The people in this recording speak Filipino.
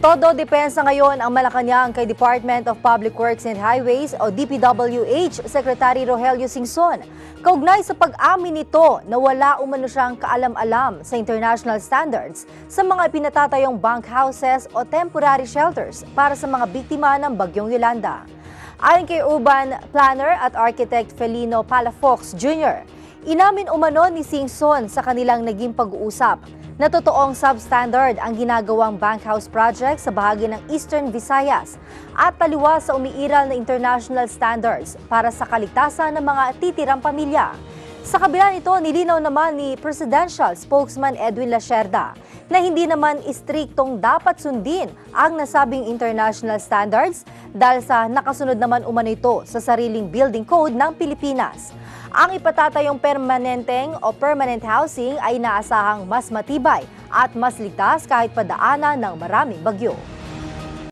Todo depensa ngayon ang Malacanang kay Department of Public Works and Highways o DPWH Secretary Rogelio Singson. Kaugnay sa pag-amin nito na wala umano siyang kaalam-alam sa international standards sa mga pinatatayong bunkhouses o temporary shelters para sa mga biktima ng Bagyong Yolanda. Ayon kay urban planner at architect Felino Palafox Jr., inamin umano ni Singson sa kanilang naging pag-uusap na totoong substandard ang ginagawang bunkhouse project sa bahagi ng Eastern Visayas at taliwas sa umiiral na international standards para sa kaligtasan ng mga titirang pamilya. Sa kabila nito, nilinaw naman ni Presidential Spokesman Edwin Lacerda na hindi naman istriktong dapat sundin ang nasabing international standards dahil sa nakasunod naman umano ito sa sariling building code ng Pilipinas. Ang ipatatayong permanent housing ay inaasahang mas matibay at mas ligtas kahit padaanan ng maraming bagyo.